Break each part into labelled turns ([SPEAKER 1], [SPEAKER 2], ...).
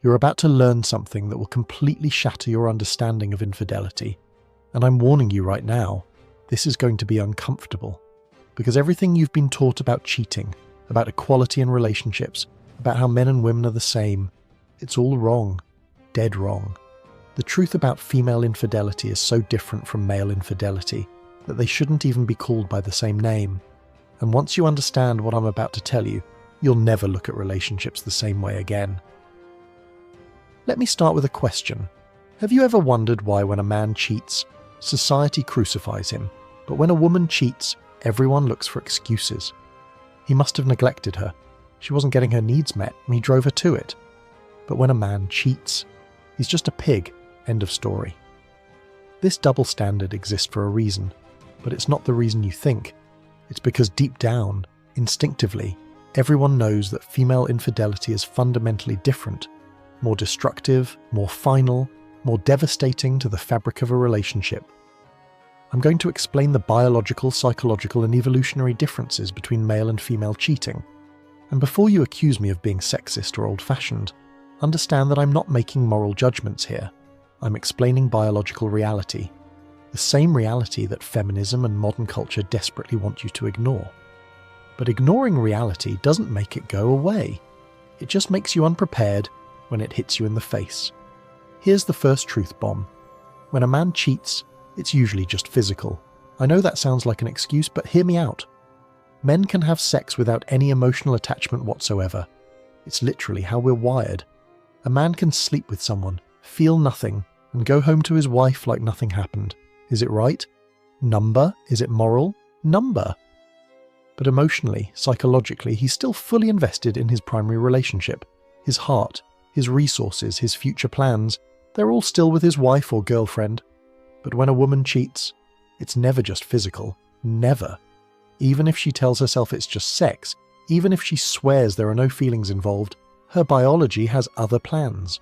[SPEAKER 1] You're about to learn something that will completely shatter your understanding of infidelity. And I'm warning you right now, this is going to be uncomfortable. Because everything you've been taught about cheating, about equality in relationships, about how men and women are the same, it's all wrong. Dead wrong. The truth about female infidelity is so different from male infidelity that they shouldn't even be called by the same name. And once you understand what I'm about to tell you, you'll never look at relationships the same way again. Let me start with a question. Have you ever wondered why when a man cheats, society crucifies him, but when a woman cheats, everyone looks for excuses? He must have neglected her. She wasn't getting her needs met, and he drove her to it. But when a man cheats, he's just a pig. End of story. This double standard exists for a reason, but it's not the reason you think. It's because deep down, instinctively, everyone knows that female infidelity is fundamentally different, more destructive, more final, more devastating to the fabric of a relationship. I'm going to explain the biological, psychological, and evolutionary differences between male and female cheating. And before you accuse me of being sexist or old-fashioned, understand that I'm not making moral judgments here. I'm explaining biological reality. The same reality that feminism and modern culture desperately want you to ignore. But ignoring reality doesn't make it go away. It just makes you unprepared when it hits you in the face. Here's the first truth bomb. When a man cheats, it's usually just physical. I know that sounds like an excuse, but hear me out. Men can have sex without any emotional attachment whatsoever. It's literally how we're wired. A man can sleep with someone, feel nothing, and go home to his wife like nothing happened. Is it right? Number? Is it moral? Number. But emotionally, psychologically, he's still fully invested in his primary relationship. His heart, his resources, his future plans, they're all still with his wife or girlfriend. But when a woman cheats, it's never just physical. Never. Even if she tells herself it's just sex, even if she swears there are no feelings involved, her biology has other plans.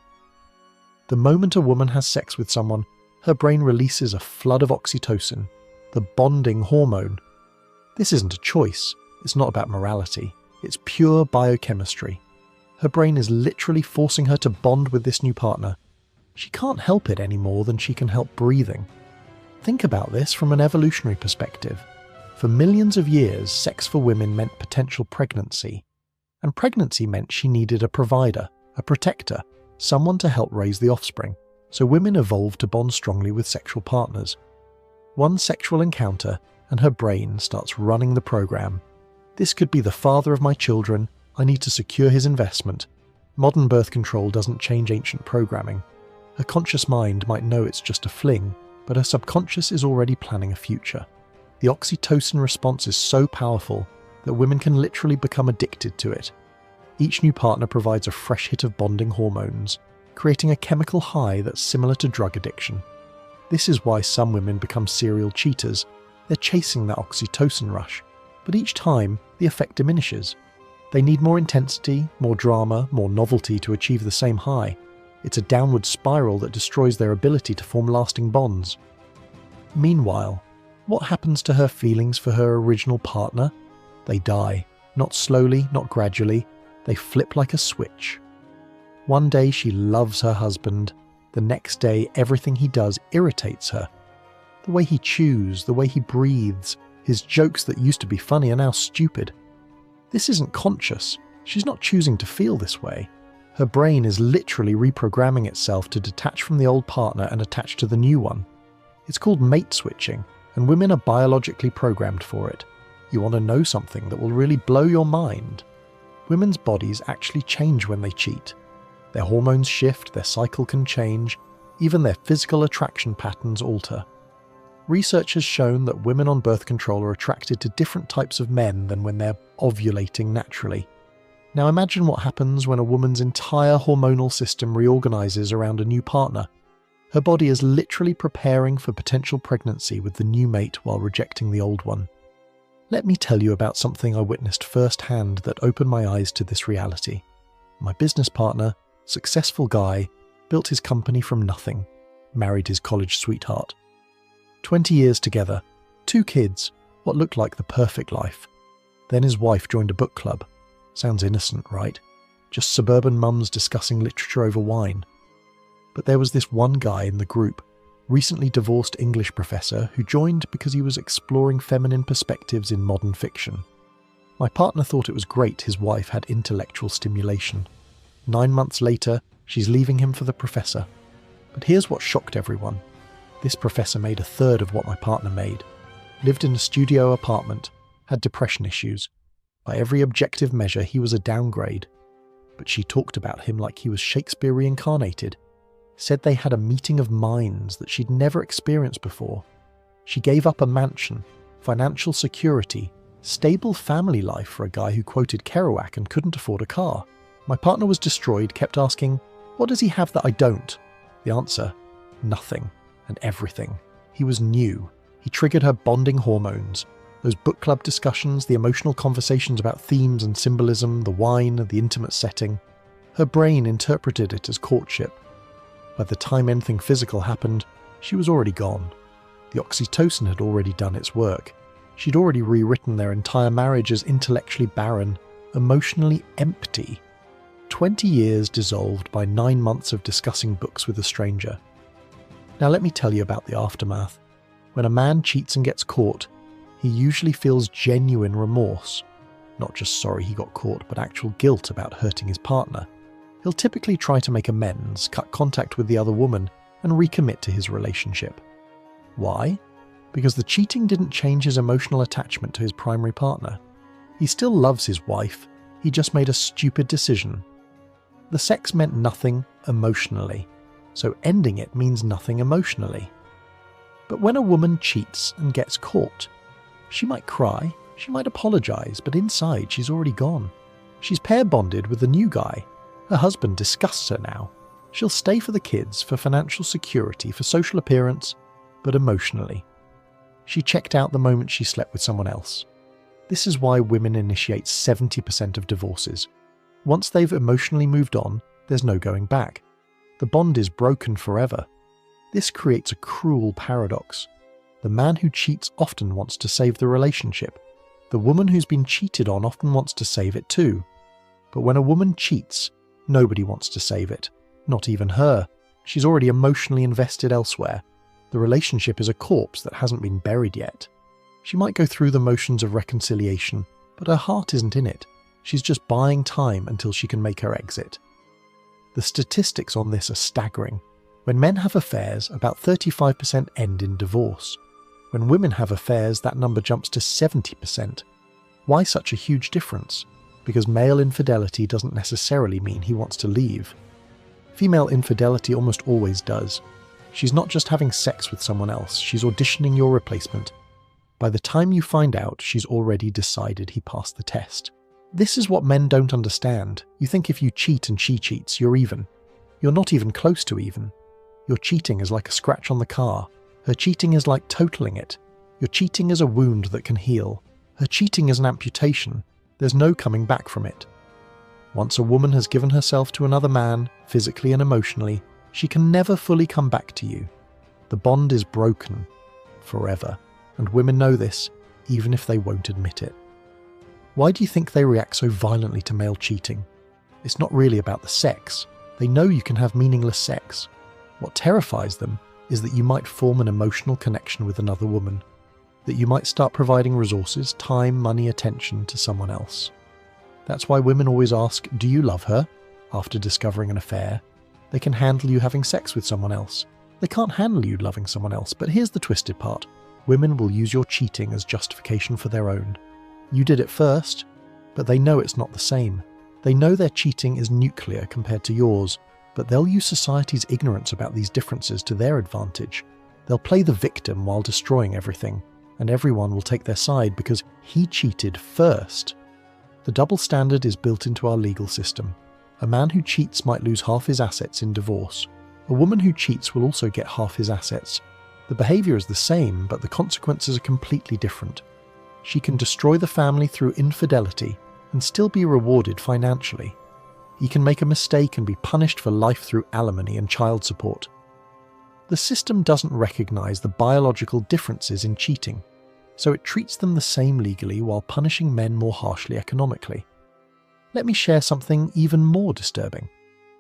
[SPEAKER 1] The moment a woman has sex with someone, her brain releases a flood of oxytocin, the bonding hormone. This isn't a choice. It's not about morality. It's pure biochemistry. Her brain is literally forcing her to bond with this new partner. She can't help it any more than she can help breathing. Think about this from an evolutionary perspective. For millions of years, sex for women meant potential pregnancy. And pregnancy meant she needed a provider, a protector, someone to help raise the offspring. So women evolved to bond strongly with sexual partners. One sexual encounter, and her brain starts running the program. This could be the father of my children. I need to secure his investment. Modern birth control doesn't change ancient programming. Her conscious mind might know it's just a fling, but her subconscious is already planning a future. The oxytocin response is so powerful that women can literally become addicted to it. Each new partner provides a fresh hit of bonding hormones, creating a chemical high that's similar to drug addiction. This is why some women become serial cheaters. They're chasing that oxytocin rush, but each time the effect diminishes. They need more intensity, more drama, more novelty to achieve the same high. It's a downward spiral that destroys their ability to form lasting bonds. Meanwhile, what happens to her feelings for her original partner? They die. Not slowly, not gradually. They flip like a switch. One day she loves her husband. The next day everything he does irritates her. The way he chews, the way he breathes, his jokes that used to be funny are now stupid. This isn't conscious. She's not choosing to feel this way. Her brain is literally reprogramming itself to detach from the old partner and attach to the new one. It's called mate switching, and women are biologically programmed for it. You want to know something that will really blow your mind? Women's bodies actually change when they cheat. Their hormones shift, their cycle can change, even their physical attraction patterns alter. Research has shown that women on birth control are attracted to different types of men than when they're ovulating naturally. Now imagine what happens when a woman's entire hormonal system reorganizes around a new partner. Her body is literally preparing for potential pregnancy with the new mate while rejecting the old one. Let me tell you about something I witnessed firsthand that opened my eyes to this reality. My business partner, successful guy, built his company from nothing, married his college sweetheart. 20 years together, 2 kids, what looked like the perfect life. Then his wife joined a book club. Sounds innocent, right? just suburban mums discussing literature over wine. But there was this one guy in the group, recently divorced English professor, who joined because he was exploring feminine perspectives in modern fiction. My partner thought it was great his wife had intellectual stimulation. 9 months later, she's leaving him for the professor. But here's what shocked everyone. This professor made a third of what my partner made, lived in a studio apartment, had depression issues. By every objective measure, he was a downgrade. But she talked about him like he was Shakespeare reincarnated, said they had a meeting of minds that she'd never experienced before. She gave up a mansion, financial security, stable family life for a guy who quoted Kerouac and couldn't afford a car. My partner was destroyed, kept asking, "What does he have that I don't?" The answer, nothing and everything. He was new. He triggered her bonding hormones. Those book club discussions, the emotional conversations about themes and symbolism, the wine, the intimate setting. Her brain interpreted it as courtship. By the time anything physical happened, she was already gone. The oxytocin had already done its work. She'd already rewritten their entire marriage as intellectually barren, emotionally empty. 20 years dissolved by 9 months of discussing books with a stranger. Now let me tell you about the aftermath. When a man cheats and gets caught, he usually feels genuine remorse. Not just sorry he got caught, but actual guilt about hurting his partner. He'll typically try to make amends, cut contact with the other woman, and recommit to his relationship. Why? Because the cheating didn't change his emotional attachment to his primary partner. He still loves his wife, he just made a stupid decision. The sex meant nothing emotionally, so ending it means nothing emotionally. But when a woman cheats and gets caught, she might cry, she might apologize, but inside she's already gone. She's pair bonded with the new guy. Her husband disgusts her now. She'll stay for the kids, for financial security, for social appearance, but emotionally. She checked out the moment she slept with someone else. This is why women initiate 70% of divorces. Once they've emotionally moved on, there's no going back. The bond is broken forever. This creates a cruel paradox. The man who cheats often wants to save the relationship. The woman who's been cheated on often wants to save it too. But when a woman cheats, nobody wants to save it. Not even her. She's already emotionally invested elsewhere. The relationship is a corpse that hasn't been buried yet. She might go through the motions of reconciliation, but her heart isn't in it. She's just buying time until she can make her exit. The statistics on this are staggering. When men have affairs, about 35% end in divorce. When women have affairs, that number jumps to 70%. Why such a huge difference? Because male infidelity doesn't necessarily mean he wants to leave. Female infidelity almost always does. She's not just having sex with someone else, she's auditioning your replacement. By the time you find out, she's already decided he passed the test. This is what men don't understand. You think if you cheat and she cheats, you're even. You're not even close to even. Your cheating is like a scratch on the car. Her cheating is like totaling it. Your cheating is a wound that can heal. Her cheating is an amputation. There's no coming back from it. Once a woman has given herself to another man, physically and emotionally, she can never fully come back to you. The bond is broken. Forever. And women know this, even if they won't admit it. Why do you think they react so violently to male cheating? It's not really about the sex. They know you can have meaningless sex. What terrifies them is that you might form an emotional connection with another woman, that you might start providing resources, time, money, attention to someone else. That's why women always ask, "Do you love her?" after discovering an affair. They can handle you having sex with someone else. They can't handle you loving someone else, but here's the twisted part. Women will use your cheating as justification for their own. You did it first, but they know it's not the same. They know their cheating is nuclear compared to yours, but they'll use society's ignorance about these differences to their advantage. They'll play the victim while destroying everything, and everyone will take their side because he cheated first. The double standard is built into our legal system. A man who cheats might lose half his assets in divorce. A woman who cheats will also get half his assets. The behavior is the same, but the consequences are completely different. She can destroy the family through infidelity and still be rewarded financially. He can make a mistake and be punished for life through alimony and child support. The system doesn't recognize the biological differences in cheating, so it treats them the same legally while punishing men more harshly economically. Let me share something even more disturbing.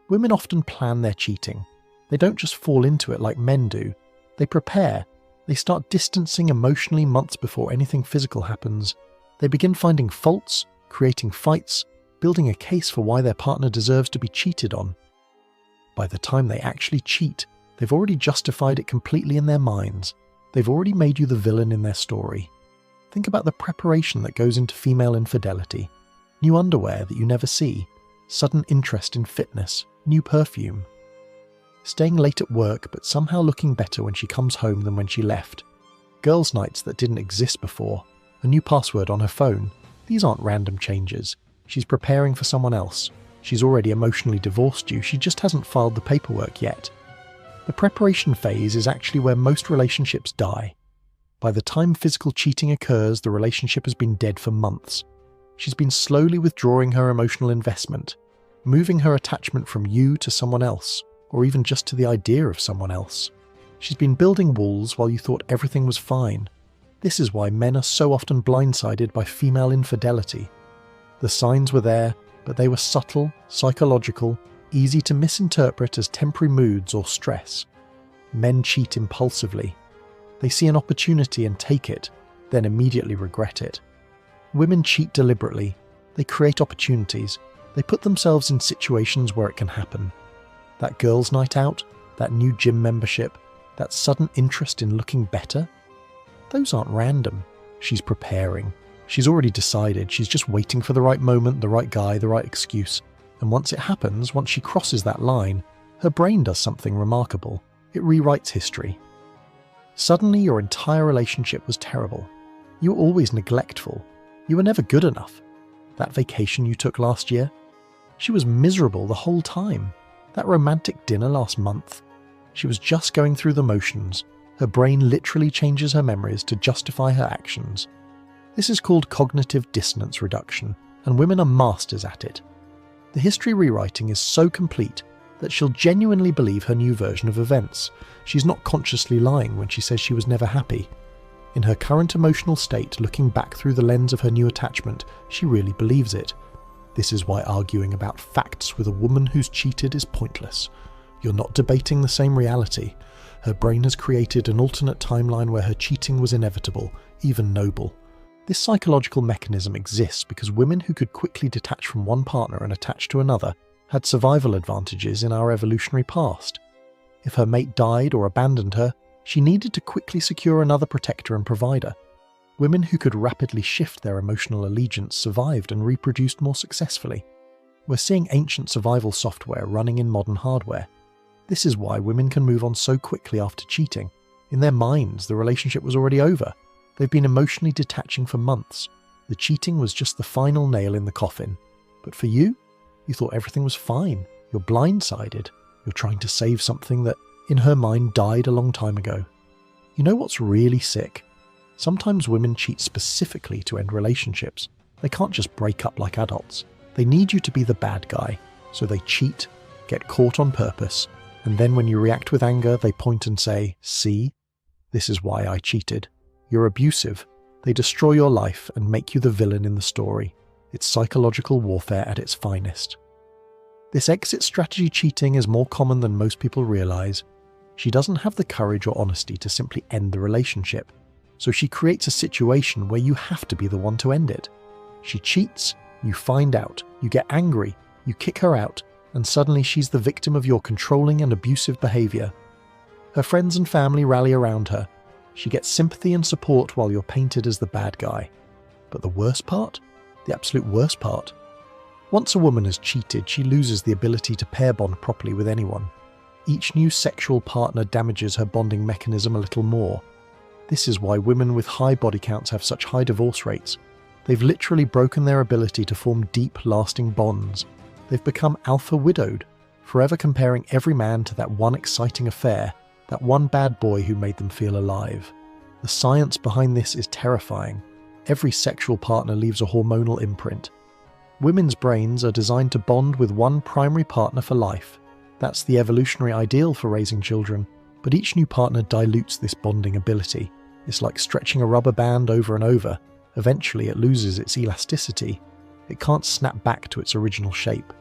[SPEAKER 1] Women often plan their cheating. They don't just fall into it like men do. They prepare. They start distancing emotionally months before anything physical happens. They begin finding faults, creating fights, building a case for why their partner deserves to be cheated on. By the time they actually cheat, they've already justified it completely in their minds. They've already made you the villain in their story. Think about the preparation that goes into female infidelity. New underwear that you never see, sudden interest in fitness, new perfume. Staying late at work but somehow looking better when she comes home than when she left. Girls' nights that didn't exist before, a new password on her phone. These aren't random changes. She's preparing for someone else. She's already emotionally divorced you, she just hasn't filed the paperwork yet. The preparation phase is actually where most relationships die. By the time physical cheating occurs, the relationship has been dead for months. She's been slowly withdrawing her emotional investment, moving her attachment from you to someone else, or even just to the idea of someone else. She's been building walls while you thought everything was fine. This is why men are so often blindsided by female infidelity. The signs were there, but they were subtle, psychological, easy to misinterpret as temporary moods or stress. Men cheat impulsively. They see an opportunity and take it, then immediately regret it. Women cheat deliberately. They create opportunities. They put themselves in situations where it can happen. That girls' night out, that new gym membership, that sudden interest in looking better, those aren't random. She's preparing. She's already decided. She's just waiting for the right moment, the right guy, the right excuse. And once it happens, once she crosses that line, her brain does something remarkable. It rewrites history. Suddenly your entire relationship was terrible. You were always neglectful. You were never good enough. That vacation you took last year? She was miserable the whole time. That romantic dinner last month? She was just going through the motions. Her brain literally changes her memories to justify her actions. This is called cognitive dissonance reduction, and women are masters at it. The history rewriting is so complete that she'll genuinely believe her new version of events. She's not consciously lying when she says she was never happy. In her current emotional state, looking back through the lens of her new attachment, she really believes it. This is why arguing about facts with a woman who's cheated is pointless. You're not debating the same reality. Her brain has created an alternate timeline where her cheating was inevitable, even noble. This psychological mechanism exists because women who could quickly detach from one partner and attach to another had survival advantages in our evolutionary past. If her mate died or abandoned her, she needed to quickly secure another protector and provider. Women who could rapidly shift their emotional allegiance survived and reproduced more successfully. We're seeing ancient survival software running in modern hardware. This is why women can move on so quickly after cheating. In their minds, the relationship was already over. They've been emotionally detaching for months. The cheating was just the final nail in the coffin. But for you, you thought everything was fine. You're blindsided. You're trying to save something that, in her mind, died a long time ago. You know what's really sick? Sometimes women cheat specifically to end relationships. They can't just break up like adults. They need you to be the bad guy. So they cheat, get caught on purpose, and then when you react with anger, they point and say, "See? This is why I cheated." You're abusive. They destroy your life and make you the villain in the story. It's psychological warfare at its finest. This exit strategy cheating is more common than most people realize. She doesn't have the courage or honesty to simply end the relationship, so she creates a situation where you have to be the one to end it. She cheats, you find out, you get angry, you kick her out, and suddenly she's the victim of your controlling and abusive behavior. Her friends and family rally around her. She gets sympathy and support while you're painted as the bad guy. But the worst part? The absolute worst part? Once a woman has cheated, she loses the ability to pair bond properly with anyone. Each new sexual partner damages her bonding mechanism a little more. This is why women with high body counts have such high divorce rates. They've literally broken their ability to form deep, lasting bonds. They've become alpha widowed, forever comparing every man to that one exciting affair, that one bad boy who made them feel alive. The science behind this is terrifying. Every sexual partner leaves a hormonal imprint. Women's brains are designed to bond with one primary partner for life. That's the evolutionary ideal for raising children, but each new partner dilutes this bonding ability. It's like stretching a rubber band over and over. Eventually it loses its elasticity. It can't snap back to its original shape.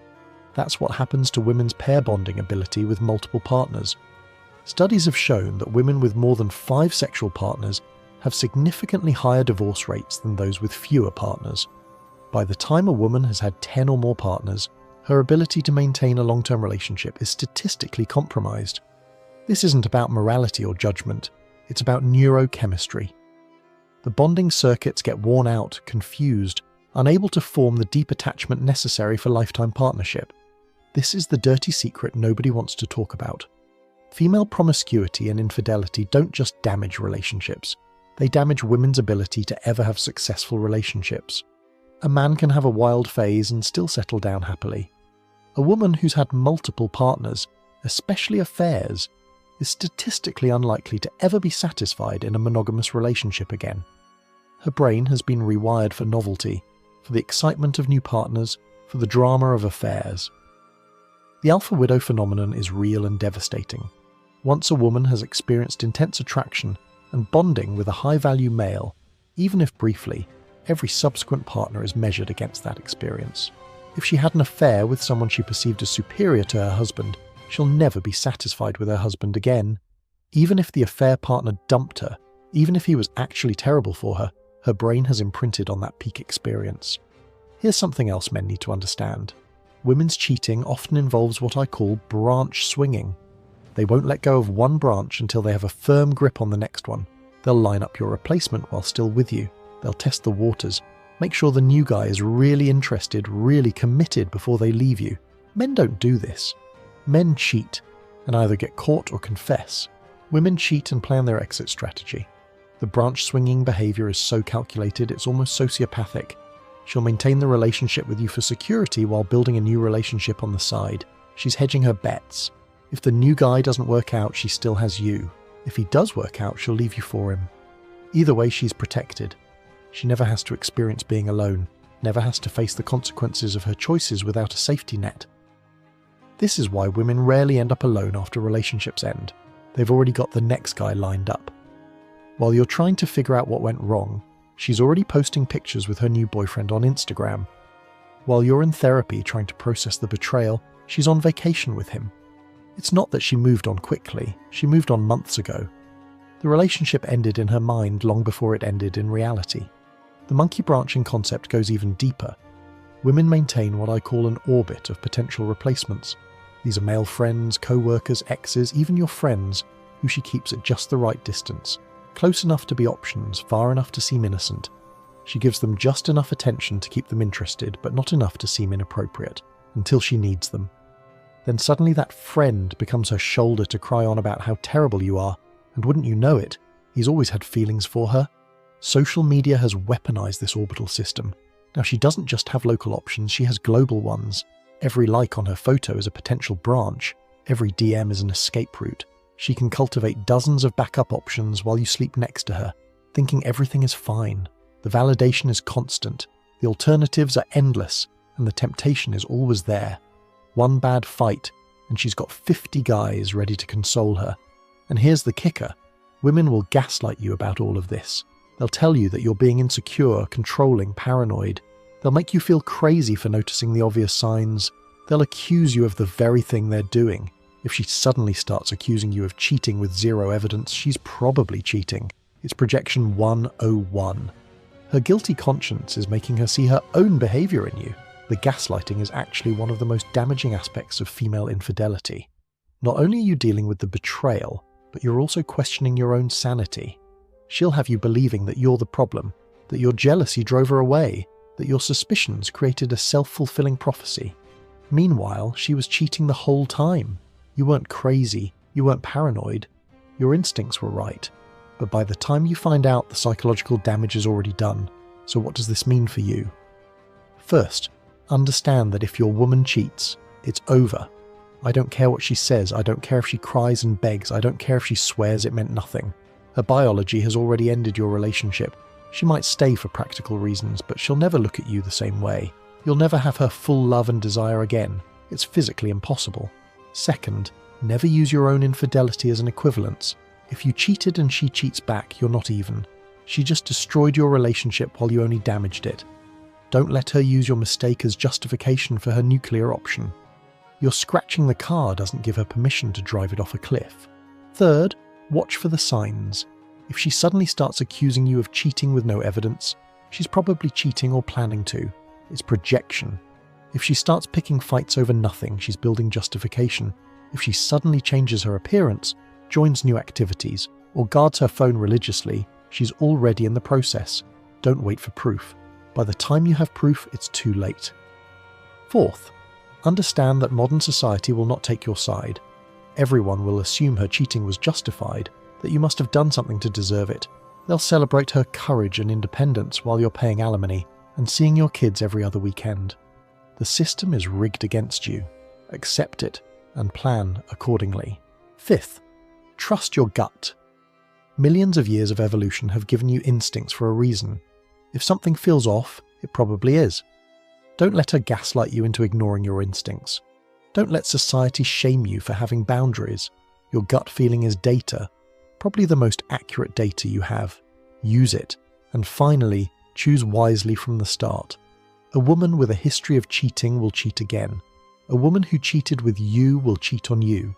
[SPEAKER 1] That's what happens to women's pair bonding ability with multiple partners. Studies have shown that women with more than 5 sexual partners have significantly higher divorce rates than those with fewer partners. By the time a woman has had 10 or more partners, her ability to maintain a long-term relationship is statistically compromised. This isn't about morality or judgment, it's about neurochemistry. The bonding circuits get worn out, confused, unable to form the deep attachment necessary for lifetime partnership. This is the dirty secret nobody wants to talk about. Female promiscuity and infidelity don't just damage relationships, they damage women's ability to ever have successful relationships. A man can have a wild phase and still settle down happily. A woman who's had multiple partners, especially affairs, is statistically unlikely to ever be satisfied in a monogamous relationship again. Her brain has been rewired for novelty, for the excitement of new partners, for the drama of affairs. The alpha widow phenomenon is real and devastating. Once a woman has experienced intense attraction and bonding with a high-value male, even if briefly, every subsequent partner is measured against that experience. If she had an affair with someone she perceived as superior to her husband, she'll never be satisfied with her husband again. Even if the affair partner dumped her, even if he was actually terrible for her, her brain has imprinted on that peak experience. Here's something else men need to understand. Women's cheating often involves what I call branch swinging. They won't let go of one branch until they have a firm grip on the next one. They'll line up your replacement while still with you. They'll test the waters, make sure the new guy is really interested, really committed before they leave you. Men don't do this. Men cheat, and either get caught or confess. Women cheat and plan their exit strategy. The branch-swinging behaviour is so calculated it's almost sociopathic. She'll maintain the relationship with you for security while building a new relationship on the side. She's hedging her bets. If the new guy doesn't work out, she still has you. If he does work out, she'll leave you for him. Either way, she's protected. She never has to experience being alone, never has to face the consequences of her choices without a safety net. This is why women rarely end up alone after relationships end. They've already got the next guy lined up. While you're trying to figure out what went wrong, she's already posting pictures with her new boyfriend on Instagram. While you're in therapy trying to process the betrayal, she's on vacation with him. It's not that she moved on quickly, she moved on months ago. The relationship ended in her mind long before it ended in reality. The monkey branching concept goes even deeper. Women maintain what I call an orbit of potential replacements. These are male friends, co-workers, exes, even your friends, who she keeps at just the right distance, close enough to be options, far enough to seem innocent. She gives them just enough attention to keep them interested, but not enough to seem inappropriate, until she needs them. Then suddenly that friend becomes her shoulder to cry on about how terrible you are, and wouldn't you know it, he's always had feelings for her. Social media has weaponized this orbital system. Now she doesn't just have local options, she has global ones. Every like on her photo is a potential branch, every DM is an escape route. She can cultivate dozens of backup options while you sleep next to her, thinking everything is fine. The validation is constant, the alternatives are endless, and the temptation is always there. One bad fight, and she's got 50 guys ready to console her. And here's the kicker. Women will gaslight you about all of this. They'll tell you that you're being insecure, controlling, paranoid. They'll make you feel crazy for noticing the obvious signs. They'll accuse you of the very thing they're doing. If she suddenly starts accusing you of cheating with zero evidence, she's probably cheating. It's projection 101. Her guilty conscience is making her see her own behaviour in you. The gaslighting is actually one of the most damaging aspects of female infidelity. Not only are you dealing with the betrayal, but you're also questioning your own sanity. She'll have you believing that you're the problem, that your jealousy drove her away, that your suspicions created a self-fulfilling prophecy. Meanwhile, she was cheating the whole time. You weren't crazy, you weren't paranoid, your instincts were right. But by the time you find out, the psychological damage is already done. So what does this mean for you? First, understand that if your woman cheats, it's over. I don't care what she says, I don't care if she cries and begs, I don't care if she swears it meant nothing. Her biology has already ended your relationship. She might stay for practical reasons, but she'll never look at you the same way. You'll never have her full love and desire again. It's physically impossible. Second, never use your own infidelity as an equivalence. If you cheated and she cheats back, you're not even. She just destroyed your relationship while you only damaged it. Don't let her use your mistake as justification for her nuclear option. Your scratching the car doesn't give her permission to drive it off a cliff. Third, watch for the signs. If she suddenly starts accusing you of cheating with no evidence, she's probably cheating or planning to. It's projection. If she starts picking fights over nothing, she's building justification. If she suddenly changes her appearance, joins new activities, or guards her phone religiously, she's already in the process. Don't wait for proof. By the time you have proof, it's too late. Fourth, understand that modern society will not take your side. Everyone will assume her cheating was justified, that you must have done something to deserve it. They'll celebrate her courage and independence while you're paying alimony and seeing your kids every other weekend. The system is rigged against you. Accept it and plan accordingly. Fifth, trust your gut. Millions of years of evolution have given you instincts for a reason. If something feels off, it probably is. Don't let her gaslight you into ignoring your instincts. Don't let society shame you for having boundaries. Your gut feeling is data, probably the most accurate data you have. Use it. And finally, choose wisely from the start. A woman with a history of cheating will cheat again. A woman who cheated with you will cheat on you.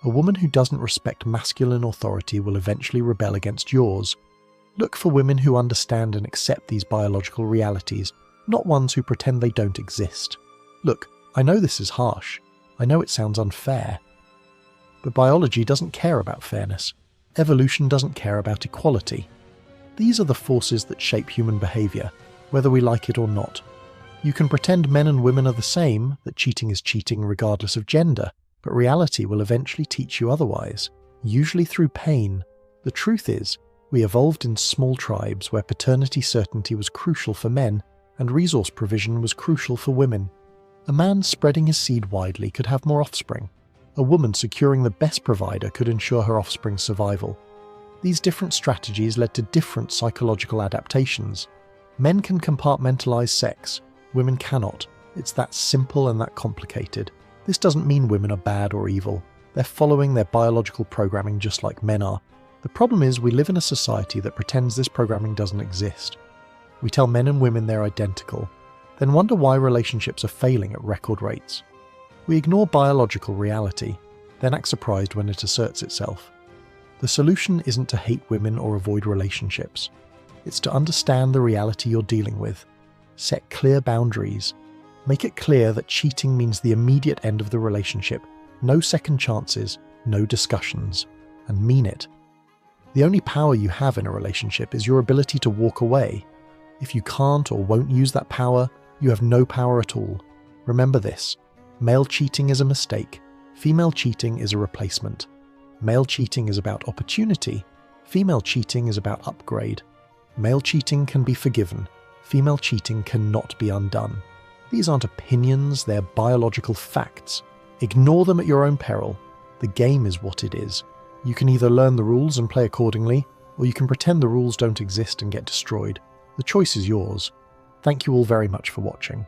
[SPEAKER 1] A woman who doesn't respect masculine authority will eventually rebel against yours. Look for women who understand and accept these biological realities, not ones who pretend they don't exist. Look, I know this is harsh. I know it sounds unfair. But biology doesn't care about fairness. Evolution doesn't care about equality. These are the forces that shape human behavior, whether we like it or not. You can pretend men and women are the same, that cheating is cheating regardless of gender, but reality will eventually teach you otherwise, usually through pain. The truth is, we evolved in small tribes where paternity certainty was crucial for men and resource provision was crucial for women. A man spreading his seed widely could have more offspring. A woman securing the best provider could ensure her offspring's survival. These different strategies led to different psychological adaptations. Men can compartmentalize sex, women cannot. It's that simple and that complicated. This doesn't mean women are bad or evil. They're following their biological programming just like men are. The problem is we live in a society that pretends this programming doesn't exist. We tell men and women they're identical, then wonder why relationships are failing at record rates. We ignore biological reality, then act surprised when it asserts itself. The solution isn't to hate women or avoid relationships. It's to understand the reality you're dealing with. Set clear boundaries. Make it clear that cheating means the immediate end of the relationship, no second chances, no discussions, and mean it. The only power you have in a relationship is your ability to walk away. If you can't or won't use that power, you have no power at all. Remember this. Male cheating is a mistake. Female cheating is a replacement. Male cheating is about opportunity. Female cheating is about upgrade. Male cheating can be forgiven. Female cheating cannot be undone. These aren't opinions, they're biological facts. Ignore them at your own peril. The game is what it is. You can either learn the rules and play accordingly, or you can pretend the rules don't exist and get destroyed. The choice is yours. Thank you all very much for watching.